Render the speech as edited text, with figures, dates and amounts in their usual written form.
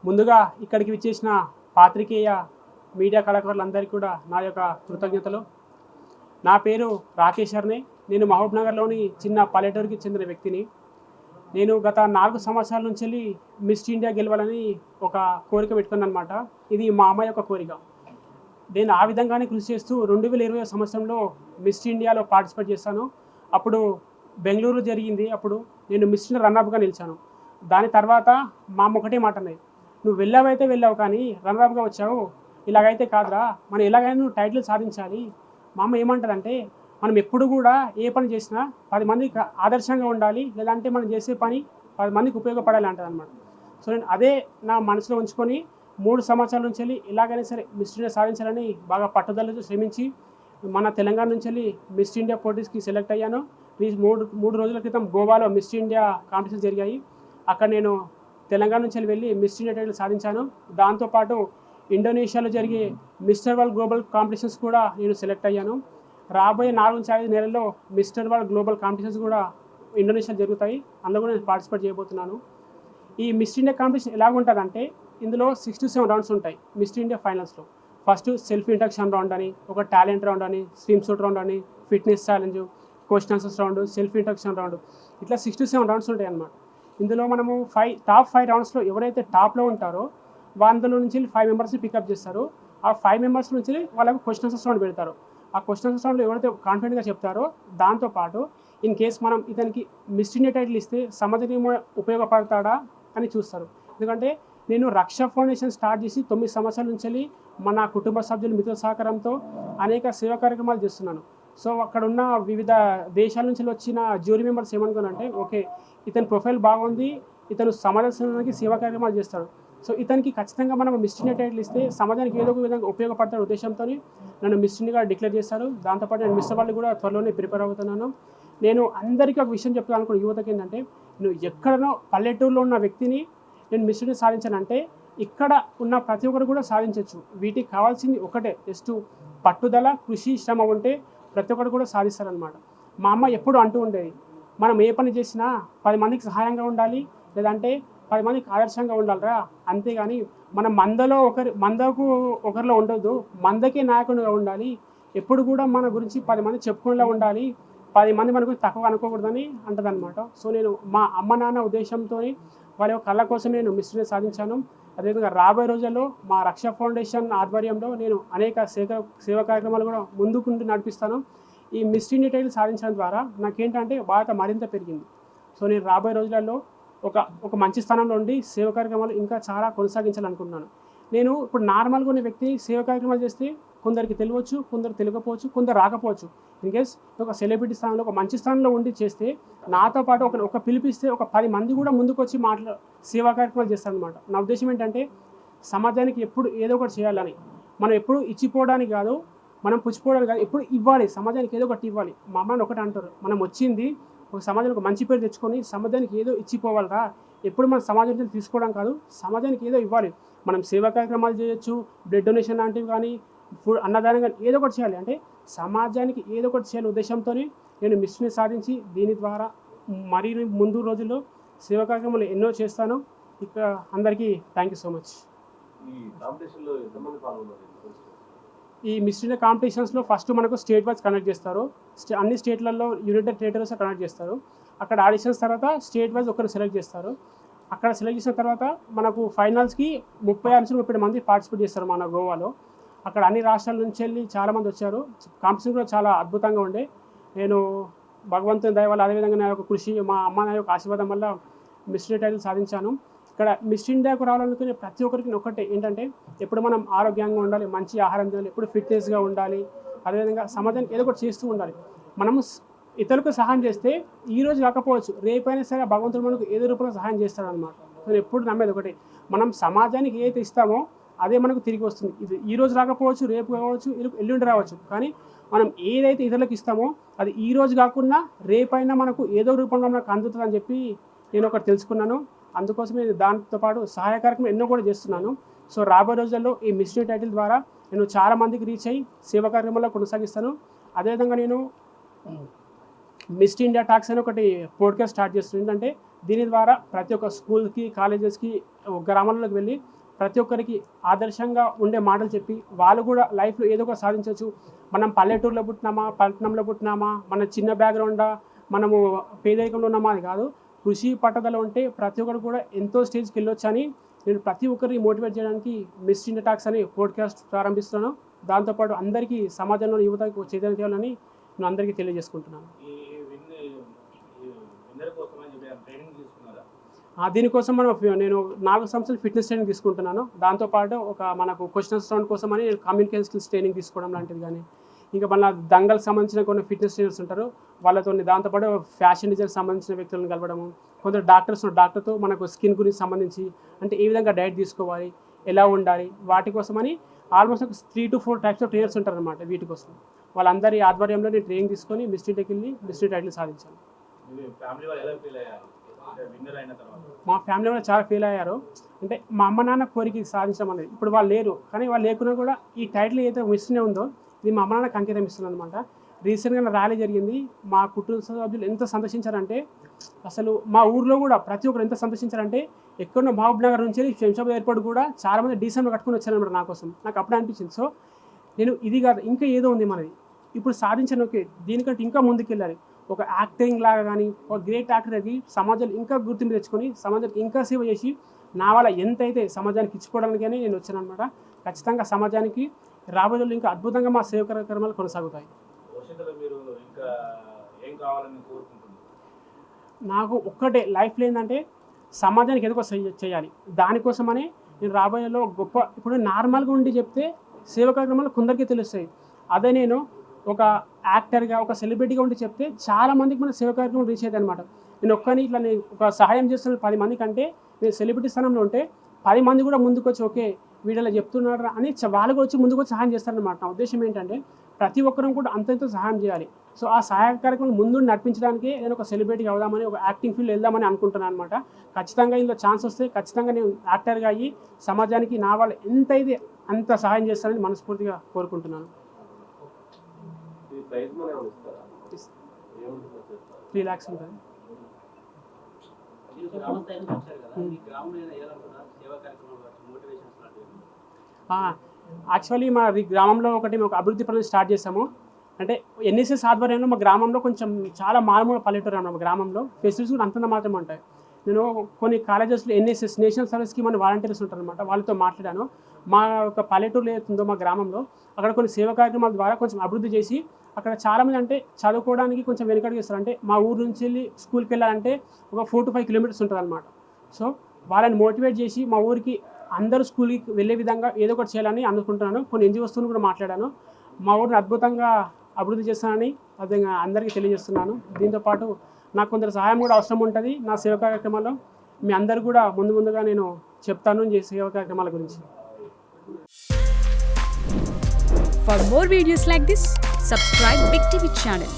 ముందుగా ఇక్కడికి విచ్చేసిన పాత్రికేయ మీడియా కళాకారులందరికీ కూడా నా యొక్క కృతజ్ఞతలు. నా పేరు రాకేష్ అర్నే. నేను మహబూబ్నగర్లోని చిన్న పల్లెటూరుకి చెందిన వ్యక్తిని. నేను గత 4 సంవత్సరాల నుంచి మిస్ ఇండియా గెలవాలని ఒక కోరిక పెట్టుకున్నాను అనమాట. ఇది మా అమ్మ యొక్క కోరిక. నేను ఆ విధంగానే కృషి చేస్తూ 2020 సంవత్సరంలో మిస్ ఇండియాలో పార్టిసిపేట్ చేశాను. అప్పుడు బెంగళూరు జరిగింది. అప్పుడు నేను మిస్ ఇండియా రన్నర్‌గా నిలిచాను. దాని తర్వాత మా అమ్మ ఒకటే మాట అన్నది, "నువ్వు వెళ్ళావైతే వెళ్ళావు కానీ రన్నర్‌గా వచ్చావు. ఇలాగైతే కాదురా, మనం ఎలాగైనా నువ్వు టైటిల్ సాధించాలి." మా అమ్మ ఏమంటదంటే, మనం ఎప్పుడు కూడా ఏ పని చేసినా 10 మందికి ఆదర్శంగా ఉండాలి, లేదంటే మనం చేసే పని 10 మందికి ఉపయోగపడాలి అంటదనమాట. సో నేను అదే నా మనసులో ఉంచుకొని 3 సంవత్సరాల నుంచి ఎలాగైనా సరే మిస్ ఇండియా సాధించాలని బాగా పట్టుదలతో శ్రమించి మన తెలంగాణ నుంచి మిస్ ఇండియా పోటీస్కి సెలెక్ట్ అయ్యాను. ఈ 3 రోజుల క్రితం గోవాలో మిస్ ఇండియా కాంపిటీషన్ జరిగాయి. అక్కడ నేను తెలంగాణ నుంచి వెళ్ళి మిస్ ఇండియా టైటిల్ సాధించాను. దాంతోపాటు ఇండోనేషియాలో జరిగే మిస్టర్ వరల్డ్ గ్లోబల్ కాంపిటీషన్స్ కూడా నేను సెలెక్ట్ అయ్యాను. రాబోయే 4-5 నెలల్లో మిస్టర్ వరల్డ్ గ్లోబల్ కాంపిటీషన్స్ కూడా ఇండోనేషియా జరుగుతాయి. అందులో కూడా నేను పార్టిసిపేట్ చేయబోతున్నాను. ఈ మిస్ ఇండియా కాంపిటీషన్ ఎలాగుంటుందంటే ఇందులో 6-7 రౌండ్స్ ఉంటాయి మిస్ ఇండియా ఫైనల్స్లో. ఫస్ట్ సెల్ఫ్ ఇంట్రడక్షన్ రౌండ్ అని, ఒక టాలెంట్ రౌండ్ అని, స్విమ్ సూట్ రౌండ్ అని, fitness challenge, question answers round, self introduction round, ఇట్లా 6-7 రౌండ్స్ ఉంటాయి అన్నమాట. ఇందులో మనము టాప్ 5 రౌండ్స్లో ఎవరైతే టాప్లో ఉంటారో అందులో నుంచి 5 మెంబర్స్ని పికప్ చేస్తారు. ఆ 5 మెంబర్స్ నుంచి వాళ్ళకు క్వశ్చన్ ఆన్సర్స్ రౌండ్ పెడతారు. ఆ క్వశ్చన్ ఆన్సర్స్ రౌండ్లో ఎవరైతే కాన్ఫిడెంట్గా చెప్తారో దాంతోపాటు ఇన్ కేస్ మనం ఇతనికి మిస్ ఇండియా టైటిల్ ఇస్తే సమాజానికి ఉపయోగపడతాడా అని చూస్తారు. ఎందుకంటే నేను రక్ష ఫౌండేషన్ స్టార్ట్ చేసి 9 సంవత్సరాల నుంచి మన కుటుంబ సభ్యులు మిత్రుల సహకారంతో అనేక సేవా కార్యక్రమాలు చేస్తున్నాను. సో అక్కడ ఉన్న వివిధ దేశాల నుంచి వచ్చిన జ్యూరీ మెంబర్స్ ఏమనుకున్నారంటే, ఓకే ఇతని ప్రొఫైల్ బాగుంది, ఇతను సమాజానికి సేవా కార్యక్రమాలు చేస్తాడు, సో ఇతనికి ఖచ్చితంగా మనం మిస్ ఇండియా టైటిల్ ఇస్తే సమాజానికి ఏదో ఒక విధంగా ఉపయోగపడతాడు ఉద్దేశంతో నన్ను మిస్ ఇండియాగా డిక్లేర్ చేశారు. దాంతోపాటు నేను మిస్ వరల్డ్ కూడా త్వరలోనే ప్రిపేర్ అవుతున్నాను. నేను అందరికీ ఒక విషయం చెప్తాను అనుకున్న యువతకి ఏంటంటే, నువ్వు ఎక్కడనో పల్లెటూరులో ఉన్న వ్యక్తిని నేను మిస్ ఇండియా సాధించానంటే ఇక్కడ ఉన్న ప్రతి ఒక్కరు కూడా సాధించవచ్చు. వీటికి కావాల్సింది ఒకటే, జస్ట్ పట్టుదల, కృషి, శ్రమ ఉంటే ప్రతి ఒక్కరు కూడా సాధిస్తారనమాట. మా అమ్మ ఎప్పుడు అంటూ ఉండేది, మనం ఏ పని చేసినా 10 మందికి సహాయంగా ఉండాలి, లేదంటే 10 మందికి ఆదర్శంగా ఉండాలిరా, అంతేగాని మనం మందకు ఒకరిలో ఉండొద్దు, మందకే నాయకుడిగా ఉండాలి. ఎప్పుడు కూడా మన గురించి 10 మంది చెప్పుకునేలా ఉండాలి, 10 మంది మన గురించి తక్కువ అనుకోకూడదని అంటదనమాట. సో నేను మా అమ్మ నాన్న ఉద్దేశంతో వాళ్ళ యొక్క కళ కోసం నేను మిస్ ఇండియా సాధించాను. అదేవిధంగా రాబోయే రోజుల్లో మా రక్ష ఫౌండేషన్ ఆధ్వర్యంలో నేను అనేక సేవా కార్యక్రమాలు కూడా ముందుకుంటూ నడిపిస్తాను. ఈ మిస్ ఇండియా టైటిల్ సాధించడం ద్వారా నాకేంటంటే బాధ్యత మరింత పెరిగింది. సో నేను రాబోయే రోజులలో ఒక మంచి స్థానంలో ఉండి సేవా కార్యక్రమాలు ఇంకా చాలా కొనసాగించాలనుకుంటున్నాను. నేను ఇప్పుడు నార్మల్గా ఉన్న వ్యక్తి సేవా కార్యక్రమాలు చేస్తే కొందరికి తెలియవచ్చు, కొందరు తెలియకపోవచ్చు, కొందరు రాకపోవచ్చు. ఇన్కేస్ ఒక సెలబ్రిటీ స్థానంలో, ఒక మంచి స్థానంలో ఉండి చేస్తే నాతో పాటు ఒక పిలిపిస్తే ఒక 10 మంది కూడా ముందుకు వచ్చి సేవా కార్యక్రమాలు చేస్తారనమాట. నా ఉద్దేశం ఏంటంటే సమాజానికి ఎప్పుడు ఏదో ఒకటి చేయాలని, మనం ఎప్పుడు ఇచ్చిపోవడానికి కాదు, మనం పుచ్చిపోవడానికి కాదు, ఎప్పుడు ఇవ్వాలి, సమాజానికి ఏదో ఒకటి ఇవ్వాలి. మా అమ్మని ఒకటి అంటారు, మనం వచ్చింది ఒక సమాజానికి ఒక మంచి పేరు తెచ్చుకొని సమాజానికి ఏదో ఇచ్చిపోవాలిరా, ఎప్పుడు మన సమాజం నుంచి తీసుకోవడం కాదు, సమాజానికి ఏదో ఇవ్వాలి. మనం సేవా కార్యక్రమాలు చేయొచ్చు, బ్లడ్ డొనేషన్ లాంటివి కానీ, ఫుడ్ అన్నదానం కానీ ఏదో ఒకటి చేయాలి. అంటే సమాజానికి ఏదో ఒకటి చేయాలి ఉద్దేశంతో నేను మిస్ ఇండియా సాధించి దీని ద్వారా మరీ ముందు రోజుల్లో సేవా కార్యక్రమాలు ఎన్నో చేస్తాను. ఇక అందరికీ థ్యాంక్ యూ సో మచ్. ఈ మిస్ ఇండియా కాంపిటీషన్స్లో ఫస్ట్ మనకు స్టేట్ వైజ్ కండక్ట్ చేస్తారు. అన్ని స్టేట్లలో యునైటెడ్ టెరిటరీస్ కండక్ట్ చేస్తారు. అక్కడ ఆడిషన్స్ తర్వాత స్టేట్ వైజ్ ఒకరిని సెలెక్ట్ చేస్తారు. అక్కడ సెలెక్ట్ చేసిన తర్వాత మనకు ఫైనల్స్కి 30 మంది పార్టిసిపేట్ చేస్తారు మన గోవాలో. అక్కడ అన్ని రాష్ట్రాల నుంచి వెళ్ళి చాలామంది వచ్చారు. కాంపిటీషన్ కూడా చాలా అద్భుతంగా ఉండే. నేను భగవంతుని దయ వల్ల, అదేవిధంగా నా యొక్క కృషి, మా అమ్మ నా యొక్క ఆశీర్వాదం వల్ల మిస్ ఇండియా టైటిల్ సాధించాను. ఇక్కడ మిస్ ఇండియాకు రావాలనుకునే ప్రతి ఒక్కరికి ఒకటే ఏంటంటే, ఎప్పుడు మనం ఆరోగ్యంగా ఉండాలి, మంచి ఆహారం తినాలి, ఎప్పుడు ఫిట్నెస్గా ఉండాలి, అదేవిధంగా సమాజానికి ఏదో ఒకటి చేస్తూ ఉండాలి. మనము ఇతరులకు సహాయం చేస్తే ఈరోజు కాకపోవచ్చు, రేపైనా సరే భగవంతుడు మనకు ఏదో రూపంలో సహాయం చేస్తాడనమాట. నేను ఎప్పుడు నమ్మేది ఒకటే, మనం సమాజానికి ఏదైతే ఇస్తామో అదే మనకు తిరిగి వస్తుంది. ఇది ఈరోజు రాకపోవచ్చు, రేపు కావచ్చు, ఎల్లుండి రావచ్చు, కానీ మనం ఏదైతే ఇతరులకు ఇస్తామో అది ఈరోజు కాకుండా రేపైనా మనకు ఏదో రూపంలో మనకు అందుతుందని చెప్పి నేను ఒకటి తెలుసుకున్నాను. అందుకోసమే దాంతోపాటు సహాయ కార్యక్రమం ఎన్నో కూడా చేస్తున్నాను. సో రాబోయే రోజుల్లో ఈ మిస్ ఇండియా టైటిల్ ద్వారా నేను చాలా మందికి రీచ్ అయ్యి సేవా కార్యక్రమాల్లో కొనసాగిస్తాను. అదేవిధంగా నేను మిస్ ఇండియా టాక్స్ అని ఒకటి పోడ్కాస్ట్ స్టార్ట్ చేస్తున్నాను. ఏంటంటే దీని ద్వారా ప్రతి ఒక్క స్కూల్కి, కాలేజెస్కి, గ్రామాల్లోకి వెళ్ళి ప్రతి ఒక్కరికి ఆదర్శంగా ఉండే మాటలు చెప్పి వాళ్ళు కూడా లైఫ్లో ఏదో ఒక సాధించవచ్చు. మనం పల్లెటూరులో పుట్టినామా, పట్టణంలో పుట్టినామా, మన చిన్న బ్యాక్గ్రౌండా, మనము పేదరికంలో ఉన్నామా అని కాదు. కృషి పట్టుదల ఉంటే ప్రతి ఒక్కరు కూడా ఎంతో స్టేజ్కి వెళ్ళొచ్చు అని నేను ప్రతి ఒక్కరిని మోటివేట్ చేయడానికి మిస్ ఇండియా టాక్స్ అనే పోడ్కాస్ట్ ప్రారంభిస్తున్నాను. దాంతోపాటు అందరికీ సమాజంలో యువతకు చైతన్యం చేయాలని నేను అందరికీ తెలియజేసుకుంటున్నాను. దీనికోసం నేను 4 సంవత్సరాలు ఫిట్నెస్ ట్రైనింగ్ తీసుకుంటున్నాను. దాంతోపాటు మనకు క్వశ్చన్స్ రౌండ్ కోసం అని నేను కమ్యూనికేషన్ స్కిల్స్ ట్రైనింగ్ తీసుకోవడం లాంటిది కానీ, ఇంకా మన దంగల్కి సంబంధించిన కొన్ని ఫిట్నెస్ ట్రైనర్స్ ఉంటారు వాళ్ళతో, దాంతోపాటు ఫ్యాషన్ డిజైన్కి సంబంధించిన వ్యక్తులను కలవడము, కొందరు డాక్టర్తో మనకు స్కిన్ గురించి సంబంధించి అంటే ఏ విధంగా డైట్ తీసుకోవాలి, ఎలా ఉండాలి, వాటి కోసమని ఆల్మోస్ట్ ఒక 3 to 4 టైప్స్ ఆఫ్ ట్రైనర్స్ ఉంటారు అనమాట. వీటి కోసం వాళ్ళందరి ఆధ్వర్యంలో నేను ట్రైనింగ్ తీసుకొని మిస్ ఇండియాకి వెళ్ళి మిస్ ఇండియా టైటిల్ సాధించాను. మా ఫ్యామిలీ వాళ్ళు చాలా ఫీల్ అయ్యారు. అంటే మా అమ్మ నాన్న కోరిక సాధించడం అనేది, ఇప్పుడు వాళ్ళు లేరు కానీ వాళ్ళు లేకున్నా కూడా ఈ టైటిల్ ఏదైతే మిస్నే ఉందో ఇది మా అమ్మ నాన్నకి అంకితం ఇస్తుంది అనమాట. రీసెంట్గా ర్యాలీ జరిగింది. మా కుటుంబ సభ్యులు ఎంత సంతోషించారంటే, అసలు మా ఊర్లో కూడా ప్రతి ఒక్కరు ఎంత సంతోషించారంటే, ఎక్కడో మహబూబ్ నగర్ నుంచి శంషాబాద్ ఎయిర్పోర్ట్ కూడా చాలామంది డీసెంట్గా కట్టుకొని వచ్చారనమాట నా కోసం. నాకు అప్పుడే అనిపించింది. సో నేను ఇది కాదు ఇంకా ఏదో ఉంది మనది, ఇప్పుడు సాధించాను, ఓకే దీనికంటే ఇంకా ముందుకు వెళ్ళాలి, ఒక యాక్టింగ్ లాగా కానీ ఒక గ్రేట్ యాక్టర్ అది సమాజంలో ఇంకా గుర్తింపు తెచ్చుకొని సమాజానికి ఇంకా సేవ చేసి నా వల్ల ఎంతైతే సమాజానికి ఇచ్చిపోవడానికి అని నేను వచ్చాను అనమాట. ఖచ్చితంగా సమాజానికి రాబోయే రోజుల్లో ఇంకా అద్భుతంగా మా సేవ కార్యక్రమాలు కొనసాగుతాయి. నాకు ఒక్కటే లైఫ్లో ఏంటంటే సమాజానికి ఏదో చేయాలి. దానికోసమనే నేను రాబోయేలో గొప్ప, ఇప్పుడు నార్మల్గా ఉండి చెప్తే సేవ కార్యక్రమాలు కొందరికి తెలుస్తాయి. అదే నేను ఒక యాక్టర్గా ఒక సెలబ్రిటీగా ఉండి చెప్తే చాలామందికి మన సేవ కార్యక్రమం రీచ్ అవుతాయి అనమాట. నేను ఒక సహాయం చేస్తున్న 10 మంది కంటే నేను సెలబ్రిటీ స్థానంలో ఉంటే 10 మంది కూడా ముందుకు వచ్చి ఓకే వీడియోలో చెప్తున్నారు అని వాళ్ళు కూడా వచ్చి ముందుకు వచ్చి సహాయం చేస్తారనమాట. నా ఉద్దేశం ఏంటంటే ప్రతి ఒక్కరూ కూడా అంతంత సహాయం చేయాలి. సో ఆ సహాయ కార్యక్రమం ముందు నడిపించడానికి నేను ఒక సెలబ్రిటీ అవుదామని, ఒక యాక్టింగ్ ఫీల్డ్ వెళ్దామని అనుకుంటున్నాను అనమాట. ఖచ్చితంగా ఇందులో ఛాన్స్ వస్తే ఖచ్చితంగా నేను యాక్టర్గా అయ్యి సమాజానికి నా వాళ్ళు ఎంతైతే అంత సహాయం చేస్తానని మనస్ఫూర్తిగా కోరుకుంటున్నాను. 3 lakhs ఉంటుంది. యాక్చువల్లీ మా గ్రామంలో ఒక అభివృద్ధి పనులు స్టార్ట్ చేసాము. అంటే ఎన్ఎస్ఎస్ ఆధ్వర్యంలో మా గ్రామంలో కొంచెం చాలా మారుమూల పల్లెటూరు అన్నమాట. గ్రామంలో ఫెసిలిటీస్ కూడా అంతంత మాత్రమే ఉంటాయి. నేను కొన్ని కాలేజెస్లో ఎన్ఎస్ఎస్ నేషనల్ సర్వీస్ స్కీమ్ అని వాలంటీర్స్ ఉంటారనమాట, వాళ్ళతో మాట్లాడాను. మా యొక్క పల్లెటూరులో ఏతుందో మా గ్రామంలో అక్కడ కొన్ని సేవా కార్యక్రమాల ద్వారా కొంచెం అభివృద్ధి చేసి అక్కడ చాలామంది అంటే చదువుకోవడానికి కొంచెం వెనుకడుగు ఇస్తారు. అంటే మా ఊరు నుంచి వెళ్ళి స్కూల్కి వెళ్ళాలంటే ఒక 4 to 5 kilometers ఉంటుంది అనమాట. సో వాళ్ళని మోటివేట్ చేసి మా ఊరికి అందరూ స్కూల్కి వెళ్ళే విధంగా ఏదో ఒకటి చేయాలని అనుకుంటున్నాను. కొన్ని NGOస్తో కూడా మాట్లాడాను. మా ఊరిని అద్భుతంగా అభివృద్ధి చేస్తానని అదే అందరికీ తెలియజేస్తున్నాను. దీంతోపాటు నాకు కొందరు సహాయం కూడా అవసరం ఉంటుంది నా సేవా కార్యక్రమాల్లో. మీ అందరూ కూడా ముందుగా నేను చెప్తాను సేవా కార్యక్రమాల గురించి. For more videos like this, subscribe Big TV channel.